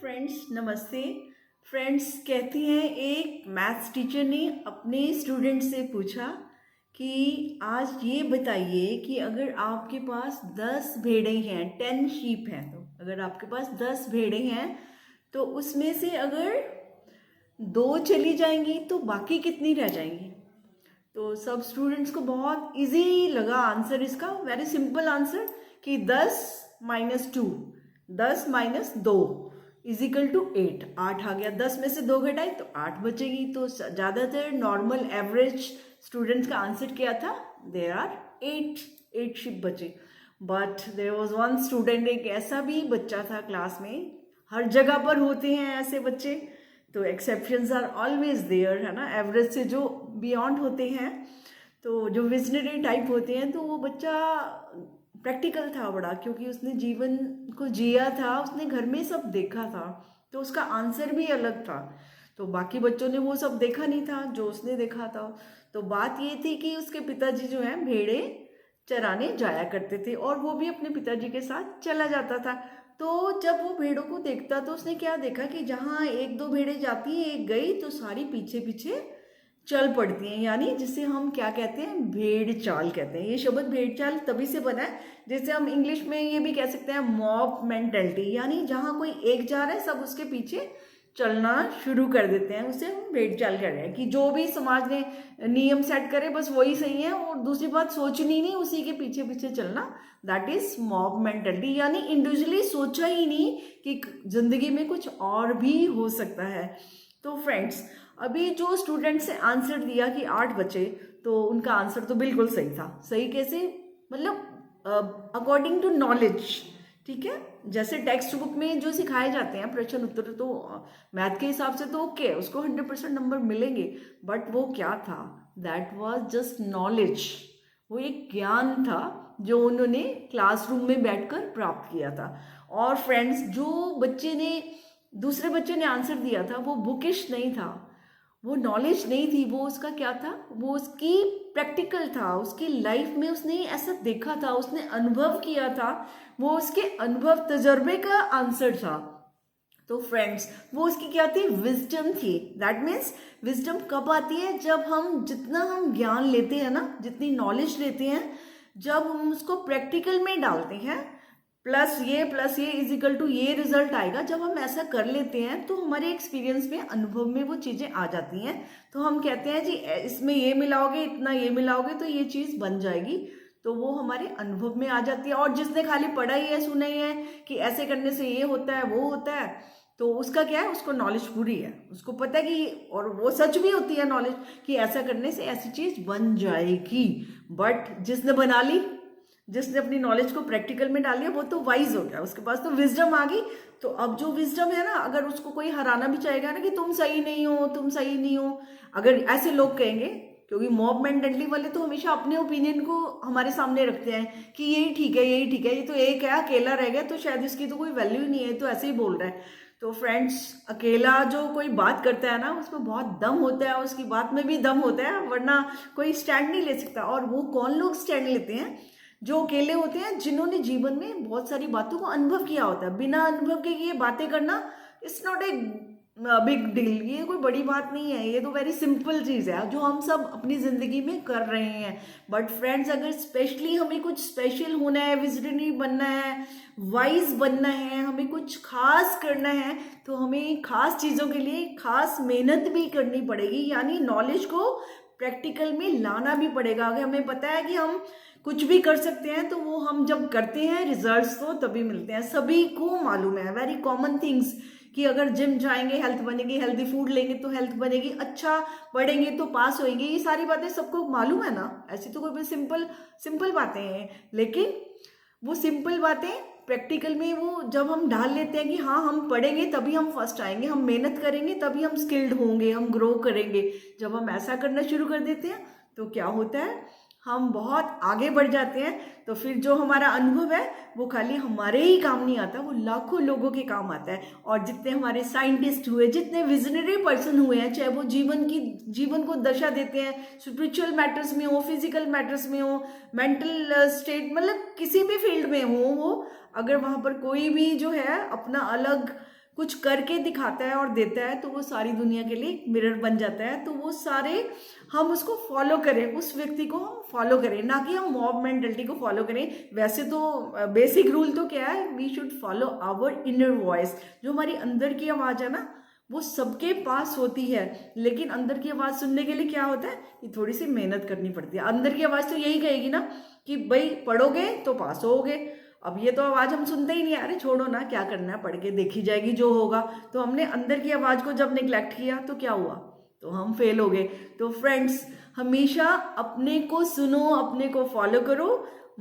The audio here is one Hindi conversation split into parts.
फ्रेंड्स, नमस्ते। फ्रेंड्स, कहती हैं एक मैथ्स टीचर ने अपने स्टूडेंट से पूछा कि आज ये बताइए कि अगर आपके पास 10 भेड़ें हैं, 10 शीप हैं, तो अगर आपके पास 10 भेड़ें हैं तो उसमें से अगर 2 चली जाएंगी तो बाकी कितनी रह जाएंगी। तो सब स्टूडेंट्स को बहुत इजी लगा आंसर इसका, वेरी सिंपल आंसर कि 10 - 2, 10 - 2 इजिकल टू 8। 8 आ गया, 10 में से 2 घटाए तो 8 बचेगी। तो ज़्यादातर नॉर्मल एवरेज स्टूडेंट्स का आंसर क्या था? देयर आर 8 शिप बचे। But there was one student, एक ऐसा भी बच्चा था क्लास में, हर जगह पर होते हैं ऐसे बच्चे, तो एक्सेप्शंस आर ऑलवेज देयर, है ना। एवरेज से जो बियॉन्ड होते हैं, तो जो विजनरी टाइप होते हैं, तो वो बच्चा प्रैक्टिकल था बड़ा, क्योंकि उसने जीवन को जिया था, उसने घर में सब देखा था, तो उसका आंसर भी अलग था। तो बाकी बच्चों ने वो सब देखा नहीं था जो उसने देखा था। तो बात ये थी कि उसके पिताजी जो है भेड़े चराने जाया करते थे और वो भी अपने पिताजी के साथ चला जाता था। तो जब वो भेड़ों को देखता तो उसने क्या देखा कि जहाँ 1-2 भेड़ें जाती हैं, एक गई तो सारी पीछे पीछे चल पड़ती हैं, यानी जिसे हम क्या कहते हैं? भेड़ चाल कहते हैं। ये शब्द भेड़ चाल तभी से बना है, जैसे हम इंग्लिश में ये भी कह सकते हैं मॉब मेंटेलिटी, यानी जहाँ कोई एक जा रहा है सब उसके पीछे चलना शुरू कर देते हैं, उसे हम भेड़ चाल कह रहे हैं। कि जो भी समाज ने नियम सेट करे बस वही सही है, और दूसरी बात सोचनी नहीं, उसी के पीछे पीछे चलना, दैट इज मॉब मेंटेलिटी। यानी इंडिविजुअली सोचा ही नहीं कि जिंदगी में कुछ और भी हो सकता है। तो फ्रेंड्स, अभी जो स्टूडेंट से आंसर दिया कि 8 बचे, तो उनका आंसर तो बिल्कुल सही था। सही कैसे? मतलब अकॉर्डिंग टू नॉलेज, ठीक है। जैसे टेक्स्ट बुक में जो सिखाए जाते हैं प्रश्न उत्तर, तो मैथ के हिसाब से तो ओके, उसको 100% नंबर मिलेंगे। बट वो क्या था? That was just knowledge. वो एक ज्ञान था जो उन्होंने क्लासरूम में बैठकर प्राप्त किया था। और फ्रेंड्स, जो बच्चे ने दूसरे बच्चे ने आंसर दिया था वो बुकिश नहीं था, वो नॉलेज नहीं थी, वो उसका क्या था? वो उसकी प्रैक्टिकल था, उसकी लाइफ में उसने ऐसा देखा था, उसने अनुभव किया था, वो उसके अनुभव तजर्बे का आंसर था। तो फ्रेंड्स, वो उसकी क्या थी? विजडम थी। दैट मीन्स विजडम कब आती है? जब हम जितना हम ज्ञान लेते हैं ना, जितनी नॉलेज लेते हैं, जब हम उसको प्रैक्टिकल में डालते हैं, प्लस ये इजिकल टू ये रिजल्ट आएगा। जब हम ऐसा कर लेते हैं तो हमारे एक्सपीरियंस में, अनुभव में वो चीजें आ जाती हैं। तो हम कहते हैं जी इसमें ये मिलाओगे, इतना ये मिलाओगे तो ये चीज बन जाएगी। तो वो हमारे अनुभव में आ जाती है। और जिसने खाली पढ़ा ही है, सुना ही है कि ऐसे करने से ये होता है वो होता है, तो उसका क्या है? उसको नॉलेज पूरी है, उसको पता है कि, और वो सच भी होती है नॉलेज, कि ऐसा करने से ऐसी चीज बन जाएगी। बट जिसने बना ली, जिसने अपनी नॉलेज को प्रैक्टिकल में डाल लिया, वो तो वाइज हो गया, उसके पास तो विजडम आ गई। तो अब जो विजडम है ना, अगर उसको कोई हराना भी चाहेगा ना कि तुम सही नहीं हो, तुम सही नहीं हो, अगर ऐसे लोग कहेंगे, क्योंकि मॉब मेंटेलिटी वाले तो हमेशा अपने ओपिनियन को हमारे सामने रखते हैं कि यही ठीक है, यही ठीक है, ये तो एक है, अकेला रह गया तो शायद इसकी तो कोई वैल्यू ही नहीं है, तो ऐसे ही बोल रहा है। तो फ्रेंड्स, अकेला जो कोई बात करता है ना, उसमें बहुत दम होता है, उसकी बात में भी दम होता है, वरना कोई स्टैंड नहीं ले सकता। और वो कौन लोग स्टैंड लेते हैं? जो अकेले होते हैं, जिन्होंने जीवन में बहुत सारी बातों को अनुभव किया होता है। बिना अनुभव के ये बातें करना, it's not a big deal, ये कोई बड़ी बात नहीं है, ये तो वेरी सिंपल चीज़ है जो हम सब अपनी ज़िंदगी में कर रहे हैं। बट फ्रेंड्स, अगर स्पेशली हमें कुछ स्पेशल होना है, विजनरी बनना है, वाइज बनना है, हमें कुछ खास करना है, तो हमें खास चीज़ों के लिए खास मेहनत भी करनी पड़ेगी, यानी नॉलेज को प्रैक्टिकल में लाना भी पड़ेगा। अगर हमें पता है कि हम कुछ भी कर सकते हैं, तो वो हम जब करते हैं रिजल्ट्स तो तभी मिलते हैं। सभी को मालूम है, वेरी कॉमन थिंग्स, कि अगर जिम जाएंगे हेल्थ बनेगी, हेल्दी फूड लेंगे तो हेल्थ बनेगी, अच्छा पढ़ेंगे तो पास होएंगे, ये सारी बातें सबको मालूम है ना। ऐसी तो कोई सिंपल सिंपल बातें हैं, लेकिन वो सिंपल बातें प्रैक्टिकल में वो जब हम ढाल लेते हैं कि हाँ हम पढ़ेंगे तभी हम फर्स्ट आएंगे, हम मेहनत करेंगे तभी हम स्किल्ड होंगे, हम ग्रो करेंगे, जब हम ऐसा करना शुरू कर देते हैं तो क्या होता है? हम बहुत आगे बढ़ जाते हैं। तो फिर जो हमारा अनुभव है वो खाली हमारे ही काम नहीं आता, वो लाखों लोगों के काम आता है। और जितने हमारे साइंटिस्ट हुए, जितने विजनरी पर्सन हुए हैं, चाहे वो जीवन को दशा देते हैं, स्पिरिचुअल मैटर्स में हो, फिजिकल मैटर्स में हो, मेंटल स्टेट, मतलब किसी भी फील्ड में हो, वो अगर वहाँ पर कोई भी जो है अपना अलग कुछ करके दिखाता है और देता है तो वो सारी दुनिया के लिए मिरर बन जाता है। तो वो सारे हम उसको फॉलो करें, उस व्यक्ति को हम फॉलो करें, ना कि हम मॉब मेंटलिटी को फॉलो करें। वैसे तो बेसिक रूल तो क्या है, we should follow our inner voice. जो हमारी अंदर की आवाज़ है ना, वो सबके पास होती है, लेकिन अंदर की आवाज़ सुनने के लिए क्या होता है कि थोड़ी सी मेहनत करनी पड़ती है। अंदर की आवाज़ तो यही कहेगी ना कि भाई पढ़ोगे तो पास होगे। अब ये तो आवाज़ हम सुनते ही नहीं, अरे छोड़ो ना, क्या करना है, पढ़ के देखी जाएगी जो होगा। तो हमने अंदर की आवाज़ को जब निगलेक्ट किया तो क्या हुआ, तो हम फेल हो गए। तो फ्रेंड्स, हमेशा अपने को सुनो, अपने को फॉलो करो,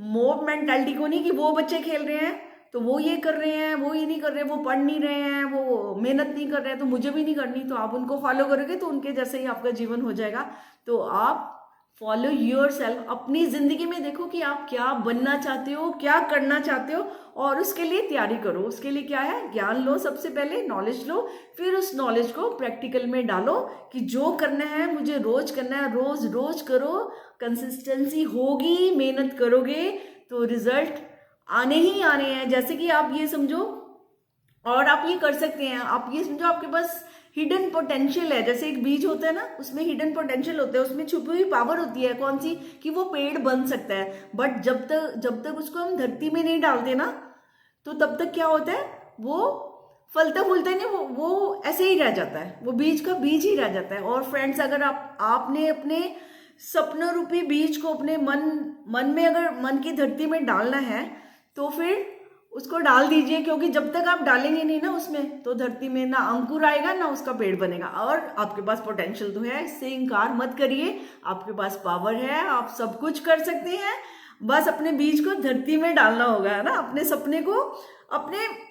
मॉब मेंटालिटी को नहीं कि वो बच्चे खेल रहे हैं तो वो ये कर रहे हैं, वो ये नहीं कर रहे, वो पढ़ नहीं रहे हैं, वो मेहनत नहीं कर रहे हैं तो मुझे भी नहीं करनी। तो आप उनको फॉलो करोगे तो उनके जैसे ही आपका जीवन हो जाएगा। तो आप फॉलो योर सेल्फ। अपनी जिंदगी में देखो कि आप क्या बनना चाहते हो, क्या करना चाहते हो, और उसके लिए तैयारी करो। उसके लिए क्या है, ज्ञान लो, सबसे पहले नॉलेज लो, फिर उस नॉलेज को प्रैक्टिकल में डालो कि जो करना है मुझे रोज करना है, रोज रोज करो। कंसिस्टेंसी होगी, मेहनत करोगे तो रिजल्ट आने ही आने हैं। जैसे कि आप ये समझो, और आप ये कर सकते हैं, आप ये समझो आपके पास हिडन पोटेंशियल है। जैसे एक बीज होता है ना, उसमें हिडन पोटेंशियल होता है, उसमें छुपी हुई पावर होती है। कौन सी, कि वो पेड़ बन सकता है। बट जब तक उसको हम धरती में नहीं डालते ना, तो तब तक क्या होता है, वो फलता फूलता नहीं, वो ऐसे ही रह जाता है, वो बीज का बीज ही रह जाता है। और फ्रेंड्स, अगर आपने अपने सपनों रूपी बीज को अपने मन में, अगर मन की धरती में डालना है तो फिर उसको डाल दीजिए, क्योंकि जब तक आप डालेंगे नहीं ना उसमें, तो धरती में ना अंकुर आएगा ना उसका पेड़ बनेगा। और आपके पास पोटेंशियल तो है, इससे इनकार मत करिए, आपके पास पावर है, आप सब कुछ कर सकते हैं। बस अपने बीज को धरती में डालना होगा, है ना। अपने सपने को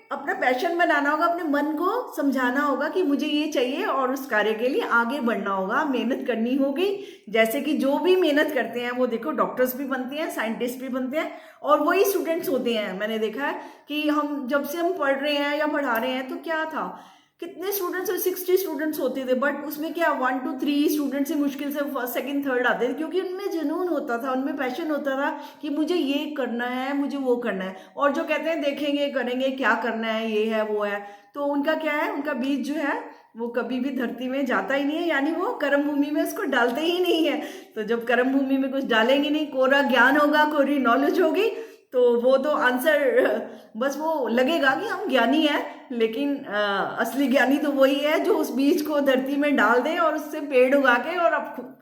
अपना पैशन बनाना होगा, अपने मन को समझाना होगा कि मुझे ये चाहिए, और उस कार्य के लिए आगे बढ़ना होगा, मेहनत करनी होगी। जैसे कि जो भी मेहनत करते हैं वो देखो, डॉक्टर्स भी बनते हैं, साइंटिस्ट भी बनते हैं, और वही स्टूडेंट्स होते हैं। मैंने देखा है कि हम जब से हम पढ़ रहे हैं या पढ़ा रहे हैं, तो क्या था, कितने स्टूडेंट्स, 60 स्टूडेंट्स होते थे, बट उसमें क्या 1 to 3 स्टूडेंट्स से मुश्किल से फर्स्ट सेकंड थर्ड आते थे, क्योंकि उनमें जुनून होता था, उनमें पैशन होता था कि मुझे ये करना है, मुझे वो करना है। और जो कहते हैं देखेंगे करेंगे क्या करना है, ये है वो है, तो उनका क्या है, उनका बीज जो है वो कभी भी धरती में जाता ही नहीं है, यानी वो कर्म भूमि में उसको डालते ही नहीं है। तो जब कर्म भूमि में कुछ डालेंगे नहीं, कोरा ज्ञान होगा, कोरी नॉलेज होगी, तो वो तो आंसर बस वो लगेगा कि हम ज्ञानी हैं, लेकिन असली ज्ञानी तो वही है जो उस बीज को धरती में डाल दे और उससे पेड़ उगा के और अब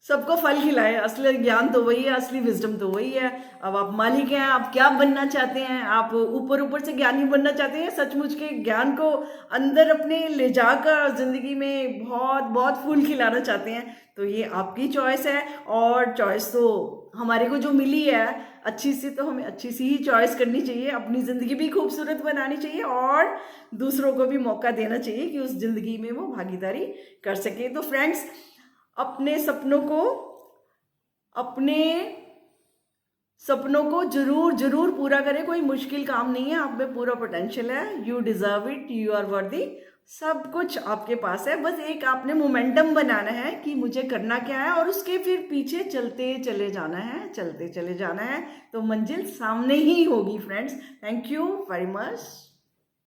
सबको फल खिलाए। असली ज्ञान तो वही है, असली विजडम तो वही है। अब आप मालिक हैं, आप क्या बनना चाहते हैं, आप ऊपर ऊपर से ज्ञानी बनना चाहते हैं, सचमुच के ज्ञान को अंदर अपने ले जाकर जिंदगी में बहुत बहुत फूल खिलाना चाहते हैं, तो ये आपकी चॉइस है। और चॉइस तो हमारे को जो मिली है अच्छी सी, तो हमें अच्छी सी ही चॉइस करनी चाहिए। अपनी ज़िंदगी भी खूबसूरत बनानी चाहिए और दूसरों को भी मौका देना चाहिए कि उस ज़िंदगी में वो भागीदारी कर सके। तो फ्रेंड्स, अपने सपनों को जरूर जरूर पूरा करें। कोई मुश्किल काम नहीं है, आप में पूरा पोटेंशियल है, you deserve it, you are worthy, सब कुछ आपके पास है। बस एक आपने मोमेंटम बनाना है कि मुझे करना क्या है, और उसके फिर पीछे चलते चले जाना है, चलते चले जाना है, तो मंजिल सामने ही होगी friends. Thank you very much.